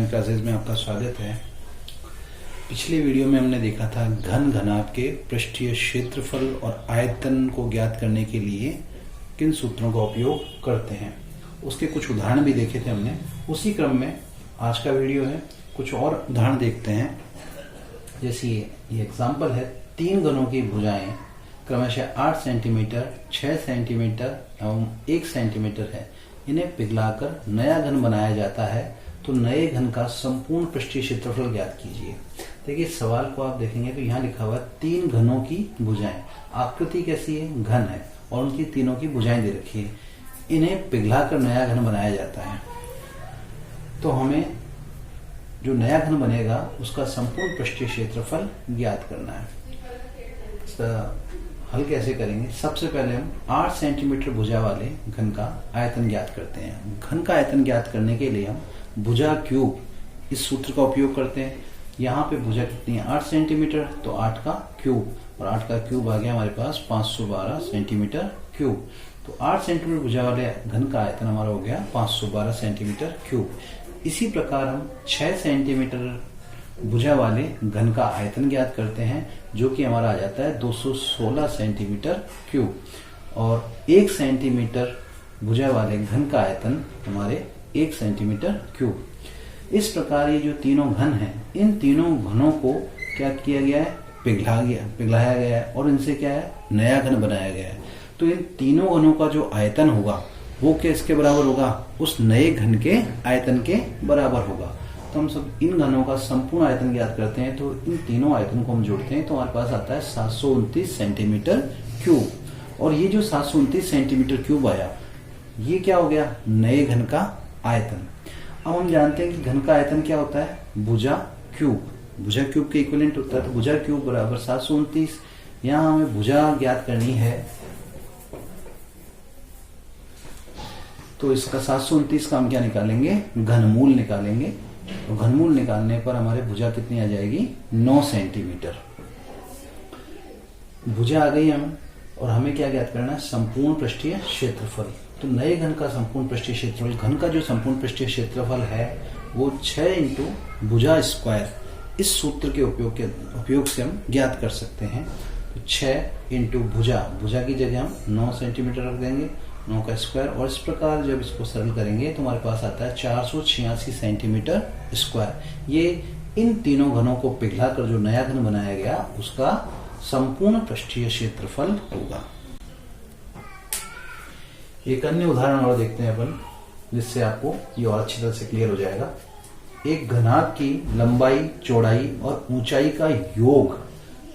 Classes में आपका स्वागत है। पिछले वीडियो में हमने देखा था घन घनाभ के पृष्ठीय क्षेत्रफल और आयतन को ज्ञात करने के लिए किन सूत्रों का उपयोग करते हैं, उसके कुछ उदाहरण भी देखे थे हमने। उसी क्रम में आज का वीडियो है, कुछ और उदाहरण देखते हैं। जैसे ये एग्जाम्पल है, 3 घनों की भुजाएं क्रमशः 8 सेंटीमीटर, 6 सेंटीमीटर एवं 1 सेंटीमीटर है। इन्हें पिघलाकर नया घन बनाया जाता है, तो नए घन का संपूर्ण पृष्ठीय क्षेत्रफल ज्ञात कीजिए। देखिए सवाल को आप देखेंगे तो यहाँ लिखा हुआ है 3 घनों की भुजाएं। आकृति कैसी है? घन है और उनकी तीनों की भुजाएं दे रखी है। इन्हें पिघलाकर नया घन बनाया जाता है, तो हमें जो नया घन बनेगा उसका संपूर्ण पृष्ठीय क्षेत्रफल ज्ञात करना है। इसका हल कैसे करेंगे? सबसे पहले हम 8 सेंटीमीटर भुजा वाले घन का आयतन ज्ञात करते हैं। घन का आयतन ज्ञात करने के लिए हम भुजा क्यूब इस सूत्र का उपयोग करते हैं। यहाँ पे भुजा कितनी है? 8 सेंटीमीटर, तो 8 का क्यूब, और 8 का क्यूब आ गया हमारे पास 512 सेंटीमीटर क्यूब। तो 8 सेंटीमीटर भुजा वाले घन का आयतन हमारा हो गया 512 सेंटीमीटर क्यूब। इसी प्रकार हम 6 सेंटीमीटर भुजा वाले घन का आयतन ज्ञात करते हैं, जो कि हमारा आ जाता है 216 सेंटीमीटर क्यूब। और 1 सेंटीमीटर भुजा वाले घन का आयतन हमारे 1 सेंटीमीटर क्यूब। इस प्रकार ये जो तीनों घन हैं, इन तीनों घनों को क्या किया गया है? पिघलाया गया है, और इनसे क्या है? नया घन बनाया गया है। तो इन तीनों घनों का जो आयतन होगा वो किसके बराबर होगा? उस नए घन के आयतन के बराबर होगा। तो हम सब इन घनों का संपूर्ण आयतन ज्ञात करते हैं, तो इन तीनों आयतन को हम जोड़ते हैं तो हमारे पास आता है 729 सेंटीमीटर क्यूब। और ये जो 729 सेंटीमीटर क्यूब आया, ये क्या हो गया? नए घन का आयतन। अब हम जानते हैं कि घन का आयतन क्या होता है? भुजा क्यूब। भुजा क्यूब के इक्विवेलेंट होता है, तो भुजा क्यूब बराबर 729। यहाँ हमें भुजा ज्ञात करनी है, तो इसका 729 का हम क्या निकालेंगे? घनमूल निकालेंगे। तो घनमूल निकालने पर हमारे भुजा कितनी आ जाएगी? 9 सेंटीमीटर। भुजा आ गई हमें, और हमें क्या ज्ञात करना है? संपूर्ण पृष्ठीय क्षेत्रफल। तो नए घन का संपूर्ण पृष्ठीय क्षेत्रफल, घन का जो संपूर्ण पृष्ठीय क्षेत्रफल है वो 6 इंटू भुजा स्क्वायर, इस सूत्र के उपयोग से हम ज्ञात कर सकते हैं। तो 6 इंटू भुजा की जगह हम 9 सेंटीमीटर रख देंगे, 9 का स्क्वायर, और इस प्रकार जब इसको सरल करेंगे तो हमारे पास आता है 486 सेंटीमीटर स्क्वायर। ये इन तीनों घनों को पिघलाकर जो नया घन बनाया गया उसका संपूर्ण पृष्ठीय क्षेत्रफल होगा। एक अन्य उदाहरण और देखते हैं अपन, जिससे आपको ये और अच्छी तरह से क्लियर हो जाएगा। एक घनाभ की लंबाई, चौड़ाई और ऊंचाई का योग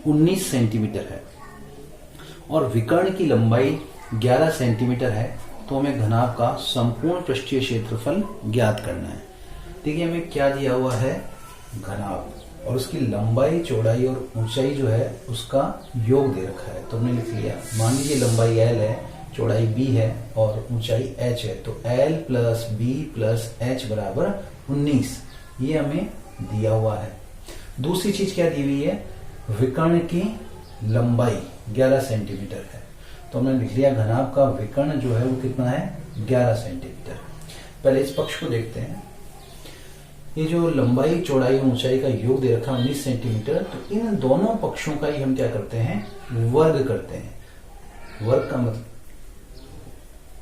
19 सेंटीमीटर है और विकर्ण की लंबाई 11 सेंटीमीटर है, तो हमें घनाभ का संपूर्ण पृष्ठीय क्षेत्रफल ज्ञात करना है। देखिए हमें क्या दिया हुआ है? घनाभ, और उसकी लंबाई, चौड़ाई और ऊंचाई जो है उसका योग दे रखा है। तो हमने लिख लिया, मान लीजिए लंबाई L है, चौड़ाई B है और ऊंचाई H है, तो L plus B plus H बराबर 19, ये हमें दिया हुआ है। दूसरी चीज क्या दी हुई है? विकर्ण की लंबाई 11 सेंटीमीटर है, तो हमने लिख लिया घनाभ का विकर्ण जो है वो कितना है? 11 सेंटीमीटर। पहले इस पक्ष को देखते हैं। ये जो लंबाई, चौड़ाई और ऊंचाई का योग दे रखा है 19 सेंटीमीटर, तो इन दोनों पक्षों का ही हम क्या करते हैं? वर्ग करते हैं। वर्ग का मतलब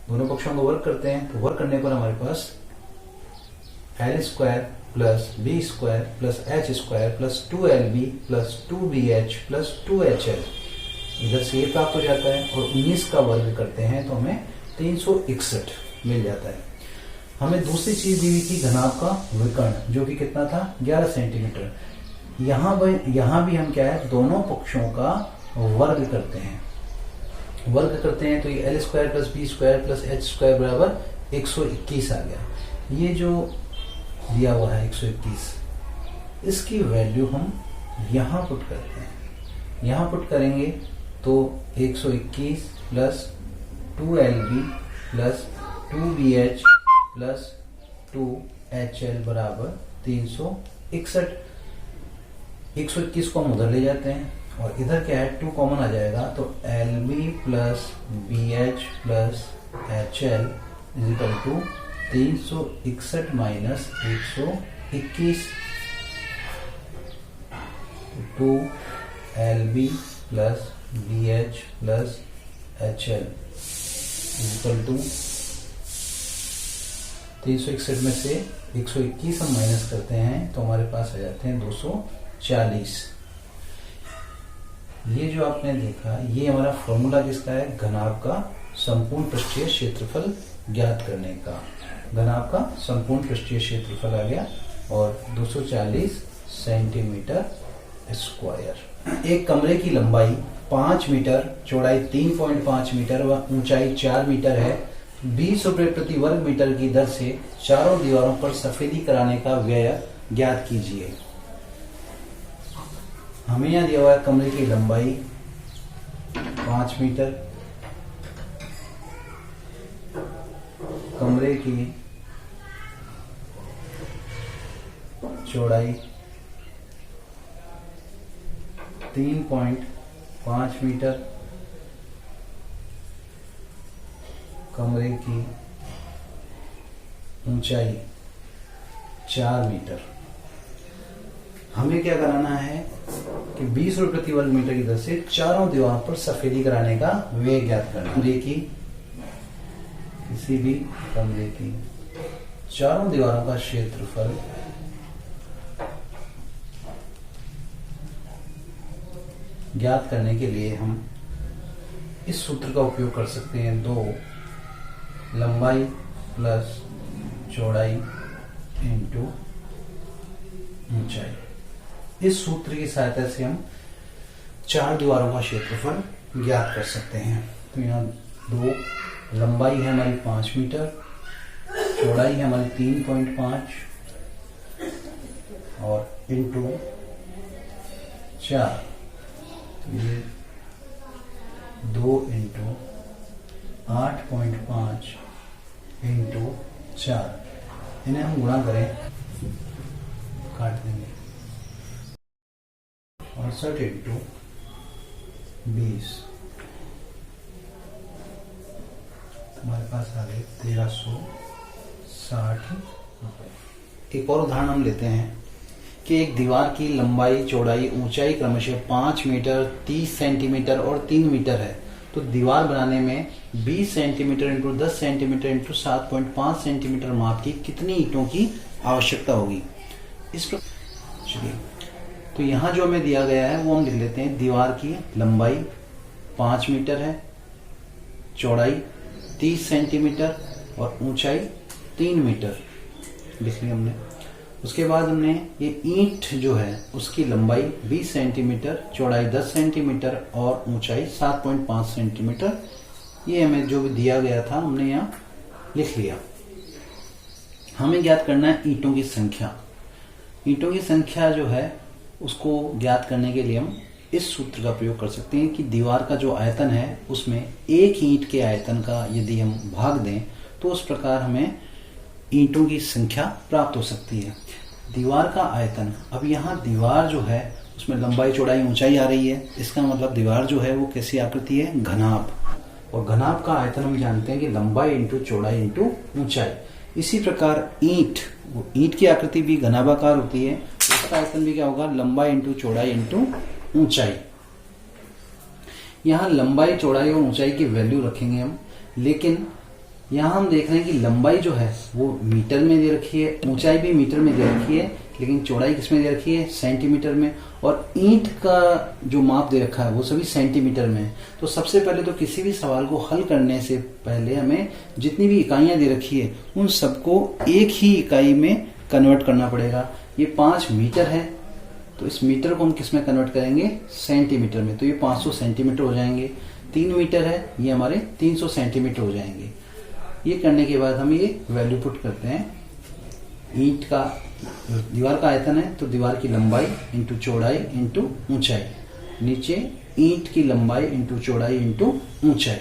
दोनों पक्षों का वर्ग करते हैं, तो वर्ग करने पर हमारे पास L square plus B square plus H square plus 2LB plus 2BH plus 2HL इधर से ये प्राप्त हो जाता है, और 19 का वर्ग करते हैं तो हमें 361 मिल जाता है। हमें दूसरी चीज दी हुई थी घनाभ का विकर्ण, जो कि कितना था? 11 सेंटीमीटर। यहाँ भी हम क्या है? दोनों पक्षों का वर्ग करते हैं। वर्ग करते हैं तो ये L square plus B square plus H square बराबर 121 आ गया। ये जो दिया हुआ है 121, इसकी वैल्यू हम यहाँ पुट करते हैं। यहाँ पुट करेंगे तो 121 plus 2LB plus 2BH plus 2HL बराबर 361। 121 को हम उधर ले जाते हैं, और इधर क्या है? 2 कॉमन आ जाएगा, तो LB plus BH plus HL is equal to 361 minus 121। 21 2LB plus BH plus HL equal to 361 में से 121 हम माइनस करते हैं तो हमारे पास आ जाते हैं 240। ये जो आपने देखा ये हमारा फॉर्मूला किसका है, घनाभ का संपूर्ण पृष्ठीय क्षेत्रफल ज्ञात करने का। घनाभ का संपूर्ण पृष्ठीय क्षेत्रफल आ गया और 240 सेंटीमीटर स्क्वायर। एक कमरे की लंबाई 5 मीटर, चौड़ाई 3.5 मीटर व ऊंचाई 4 मीटर है। 20 रुपए प्रति वर्ग मीटर की दर से चारों दीवारों पर सफेदी कराने का व्यय ज्ञात कीजिए। हमें यहां दिया हुआ है कमरे की लंबाई 5 मीटर, कमरे की चौड़ाई 3.5 मीटर, कमरे की ऊंचाई 4 मीटर। हमें क्या कराना है कि 20 रुपए प्रति वर्ग मीटर की दर से चारों दीवारों पर सफेदी कराने का व्यय ज्ञात करना। कमरे की किसी भी कमरे की चारों दीवारों का क्षेत्रफल ज्ञात करने के लिए हम इस सूत्र का उपयोग कर सकते हैं। 2 लंबाई प्लस चौड़ाई इंटू ऊंचाई। इस सूत्र की सहायता से हम चार दीवारों का क्षेत्रफल ज्ञात कर सकते हैं। तो यहाँ 2 लंबाई है हमारी 5 मीटर, चौड़ाई है हमारी 3.5 और इंटू 4। ये 2 इंटू 8.5 इंटू 4, इन्हें हम गुणा करें, काट देंगे 68 इंटू 20, हमारे पास आ गए 1360 रुपए। एक और उदाहरण हम लेते हैं कि एक दीवार की लंबाई, चौड़ाई, ऊंचाई क्रमशः 5 मीटर, 30 सेंटीमीटर और 3 मीटर है। तो दीवार बनाने में 20 centimetre into 10 centimetre into 7.5 centimetre माप की कितनी ईंटों की आवश्यकता होगी। इस पर चलिए, तो यहाँ जो हमें दिया गया है वो हम लिख लेते हैं। दीवार की लंबाई 5 मीटर है, चौड़ाई 30 सेंटीमीटर और ऊंचाई 3 मीटर लिख ली हमने। उसके बाद हमने ये ईंट जो है उसकी लंबाई 20 सेंटीमीटर, चौड़ाई 10 सेंटीमीटर और ऊंचाई 7.5 सेंटीमीटर, ये हमें जो भी दिया गया था हमने यहाँ लिख लिया। हमें ज्ञात करना है ईंटों की संख्या। ईंटों की संख्या जो है उसको ज्ञात करने के लिए हम इस सूत्र का प्रयोग कर सकते हैं कि दीवार का जो आयतन है उसमें एक ईंट के आयतन का यदि हम भाग दें तो उस प्रकार हमें ईंटों की संख्या प्राप्त हो सकती है। दीवार का आयतन, अब यहाँ दीवार जो है उसमें लंबाई, चौड़ाई, ऊंचाई आ रही है। इसका मतलब दीवार जो है वो कैसी आकृति है, घनाभ। और घनाभ का आयतन हम जानते हैं कि लंबाई इंटू चौड़ाई इंटू ऊंचाई। इसी प्रकार ईंट, वो ईंट की आकृति भी घनाभाकार होती है, उसका आयतन भी क्या होगा, लंबाई इंटू चौड़ाई इंटू ऊंचाई। यहाँ लंबाई, चौड़ाई और ऊंचाई की वैल्यू रखेंगे हम, लेकिन यहाँ हम देख रहे हैं कि लंबाई जो है वो मीटर में दे रखी है, ऊंचाई भी मीटर में दे रखी है, लेकिन चौड़ाई किसमें दे रखी है, सेंटीमीटर में। और ईंट का जो माप दे रखा है वो सभी सेंटीमीटर में है। तो सबसे पहले तो किसी भी सवाल को हल करने से पहले हमें जितनी भी इकाइयां दे रखी है उन सबको एक ही इकाई में कन्वर्ट करना पड़ेगा। ये 5 मीटर है तो इस मीटर को हम किस में कन्वर्ट करेंगे, सेंटीमीटर में। तो ये 500 सेंटीमीटर हो जाएंगे। 3 मीटर है, ये हमारे 300 सेंटीमीटर हो जाएंगे। ये करने के बाद हम ये वैल्यू पुट करते हैं। ईंट का, दीवार का आयतन है तो दीवार की लंबाई इंटू चौड़ाई इंटू ऊंचाई, नीचे ईंट की लंबाई इंटू चौड़ाई इंटू ऊंचाई।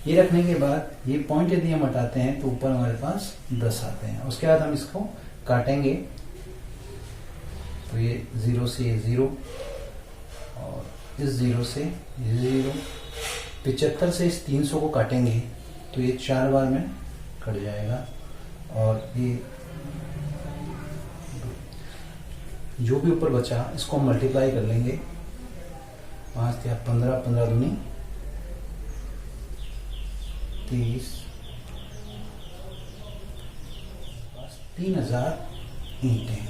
ये रखने के बाद ये पॉइंट यदि हम हटाते हैं तो ऊपर हमारे पास 10 आते हैं। उसके बाद हम इसको काटेंगे तो ये 0 से ये 0 और इस 0 से ये 0, 75 से इस 300 को काटेंगे तो ये 4 बार में कट जाएगा और ये जो भी ऊपर बचा इसको हम मल्टीप्लाई कर लेंगे। 5 या 15, 15 दूनी 30, 3000 ईंटें।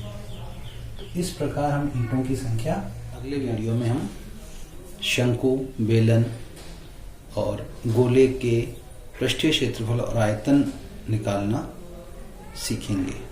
तो इस प्रकार हम ईंटों की संख्या, अगले वीडियो में हम शंकु, बेलन और गोले के पृष्ठीय क्षेत्रफल और आयतन निकालना सीखेंगे।